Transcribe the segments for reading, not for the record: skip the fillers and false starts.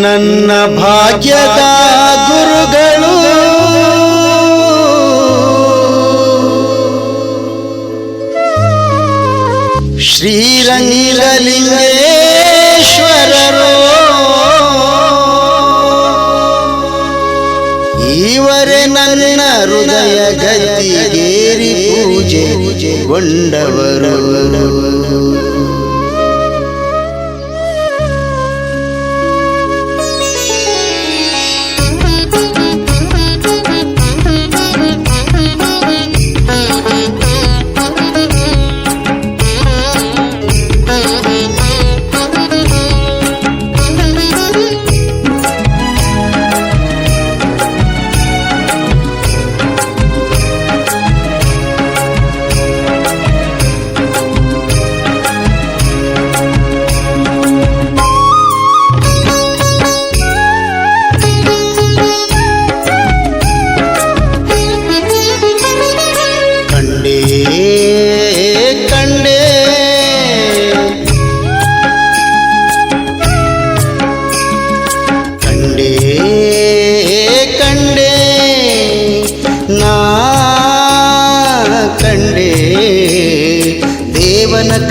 ನನ್ನ ಭಾಗ್ಯದ ಗುರುಗಳು ಶ್ರೀರಂಗಲಿಂಗೇಶ್ವರರು. ಇವರೇ ನನ್ನ ಹೃದಯ ಗದ್ದಿಗೇರಿ ಪೂಜೆಗೊಂಡವರು.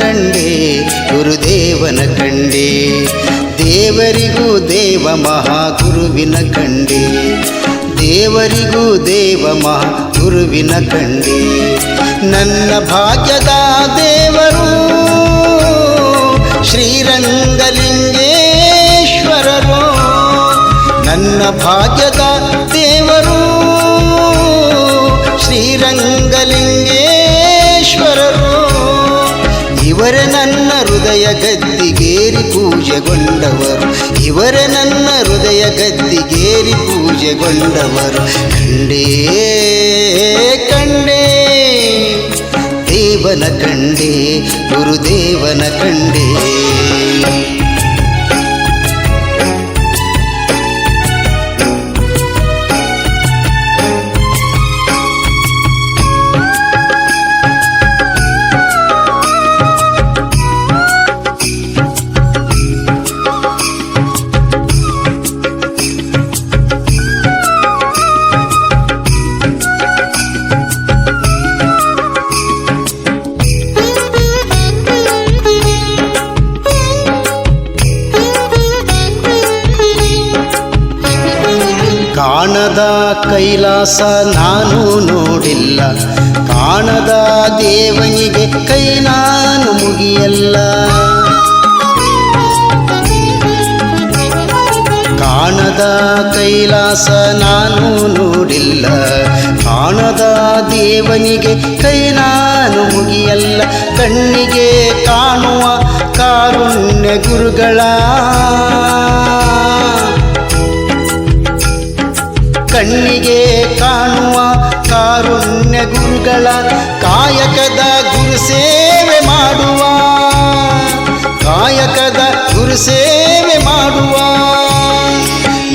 ಕಂಡೆ ಗುರುದೇವನ ಕಂಡೆ, ದೇವರಿಗೂ ದೇವ ಮಹಾಗುರುವಿನ ಕಂಡೆ, ದೇವರಿಗೂ ದೇವ ಮಹಾಗುರುವಿನ ಕಂಡೆ. ನನ್ನ ಭಾಗ್ಯದ ದೇವರು ಶ್ರೀರಂಗಲಿಂಗೇಶ್ವರರು. ನನ್ನ ಭಾಗ್ಯದ ದೇವರು ಶ್ರೀರಂಗಲಿಂಗೇಶ್ವರರು. ಇವರೇ ನನ್ನ ಹೃದಯ ಗದ್ದಿಗೇರಿ ಪೂಜೆಗೊಂಡವರು. ಇವರೇ ನನ್ನ ಹೃದಯ ಗದ್ದಿಗೇರಿ ಪೂಜೆಗೊಂಡವರು. ಕಂಡೇ ಕಂಡೇ ದೇವನ ಕಂಡೇ ಗುರುದೇವನ ಕಂಡೇ. ಕಾಣದ ಕೈಲಾಸ ನಾನು ನೋಡಿಲ್ಲ, ಕಾಣದ ದೇವನಿಗೆ ಕೈ ನಾನು ಮುಗಿಯಲ್ಲ. ಕಾಣದ ಕೈಲಾಸ ನಾನು ನೋಡಿಲ್ಲ, ಕಾಣದ ದೇವನಿಗೆ ಕೈ ನಾನು ಮುಗಿಯಲ್ಲ. ಕಣ್ಣಿಗೆ ಕಾಣುವ ಕಾರುಣ್ಯ ಗುರುಗಳ, ಕಣ್ಣಿಗೆ ಕಾಣುವ ಕಾರುಣ್ಯ ಗುರುಗಳ ಕಾಯಕದ ಗುರು ಸೇವೆ ಮಾಡುವ, ಕಾಯಕದ ಗುರು ಸೇವೆ ಮಾಡುವ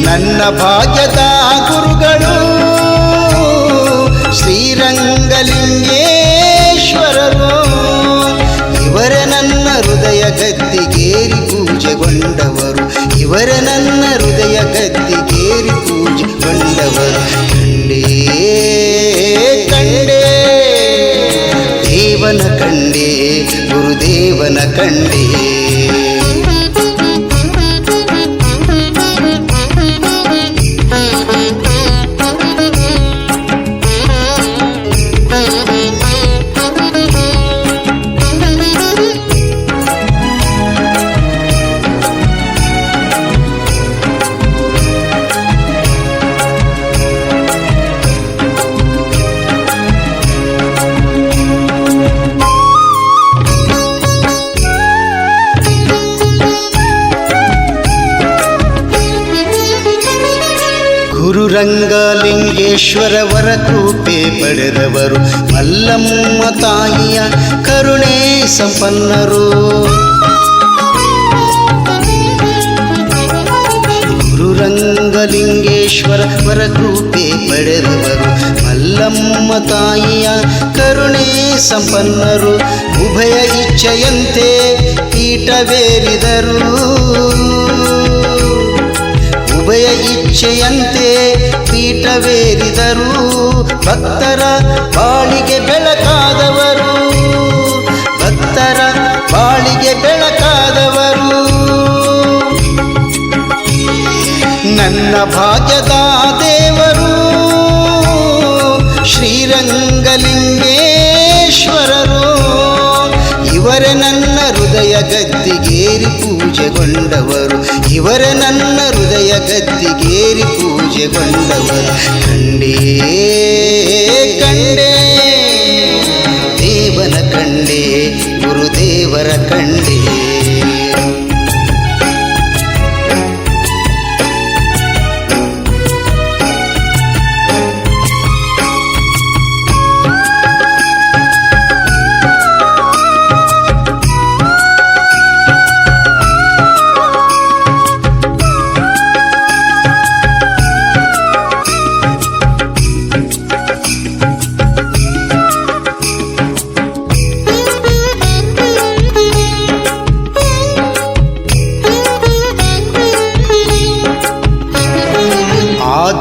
ನನ್ನ ಭಾಗ್ಯದ ಗುರುಗಳು ಶ್ರೀರಂಗಲಿಂಗೇಶ್ವರರು. ಇವರೇ ನನ್ನ ಹೃದಯ ಗದ್ದಿಗೇರಿ ಪೂಜೆಗೊಂಡವರು. ಇವರೇ ನನ್ನ ಹೃದಯ ಗದ್ದಿಗೇರಿ ಪೂಜೆಗೊಂಡವರು. ಕಂಡೇ ಕಂಡೇ ದೇವನ ಕಂಡೇ ಗುರುದೇವನ ಕಂಡೇ. ಗುರುರಂಗಲಿಂಗೇಶ್ವರವರ ಕೃಪೆ ಪಡೆದವರು, ಮಲ್ಲಮ್ಮ ತಾಯಿಯ ಕರುಣೆ ಸಂಪನ್ನರು. ಗುರುರಂಗಲಿಂಗೇಶ್ವರವರ ಕೃಪೆ ಪಡೆದವರು, ಮಲ್ಲಮ್ಮ ತಾಯಿಯ ಕರುಣೆ ಸಂಪನ್ನರು. ಉಭಯ ಇಚ್ಛೆಯಂತೆ ಪೀಠವೇರಿದರು, ಭಿಕ್ಷೆಯಂತೆ ಪೀಠವೇರಿದರು ಭಕ್ತರ ಬಾಳಿಗೆ ಬೆಳಕಾದವರು ಭಕ್ತರ ಬಾಳಿಗೆ ಬೆಳಕಾದವರು ನನ್ನ ಭಾಗ್ಯದ ದೇವರು ಶ್ರೀರಂಗಲಿಂಗೇಶ್ವರರು ಇವರೇ ನನ್ನ ಹೃದಯ ಗದ್ದಿಗೇರಿ ಪೂಜೆಗೊಂಡವರು ಇವರೇ ನನ್ನ ಹೃದಯ ಗದ್ದಿಗೇರಿ ಪೂಜೆಗೊಂಡವರು ಕಂಡೇ ಕಂಡೇ ದೇವನ ಕಂಡೇ ಗುರುದೇವರ ಕಂಡೇ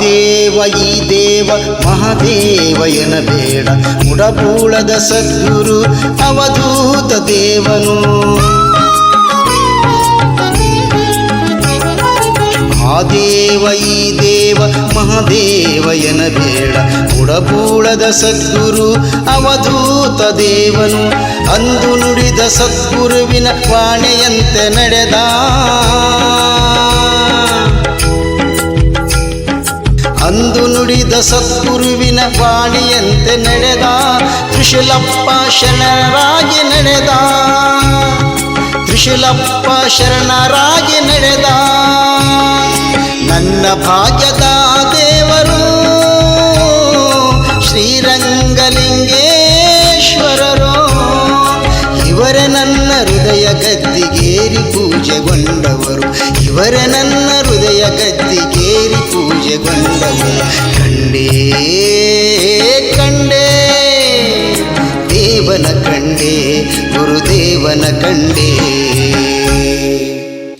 ದೇವ ಈ ದೇವ ಮಹಾದೇವ ಎನಬೇಡ ಮುಡಬೂಳದ ಸದ್ಗುರು ಅವಧೂತ ದೇವನು ಆ ದೇವ ಈ ದೇವ ಮಹಾದೇವ ಎನಬೇಡ ಮುಡಬೂಳದ ಸದ್ಗುರು ಅವಧೂತ ದೇವನು ಅಂದು ನುಡಿದ ಸದ್ಗುರುವಿನ ವಾಣೆಯಂತೆ ನಡೆದ ಅಂದು ನುಡಿದ ಸದ್ಗುರುವಿನ ವಾಣಿಯಂತೆ ನಡೆದ ತ್ರಿಶೂಲಪ್ಪ ಶರಣರಾಗಿ ನಡೆದ ತ್ರಿಶೂಲಪ್ಪ ಶರಣರಾಗಿ ನಡೆದ ನನ್ನ ಭಾಗ್ಯದ ದೇವರು ಶ್ರೀರಂಗಲಿಂಗೇಶ್ವರರು ಇವರೇ ನನ್ನ ಹೃದಯ ಗದ್ದಿಗೇರಿ ಪೂಜೆಗೊಂಡವರು ಇವರೇ ನನ್ನ ಹೃದಯ ಗದ್ದಿಗೇರಿ ಪೂಜೆಗೊಂಡವರು ಕಂಡೇ ಕಂಡೇ ದೇವನ ಕಂಡೇ ಗುರುದೇವನ ಕಂಡೇ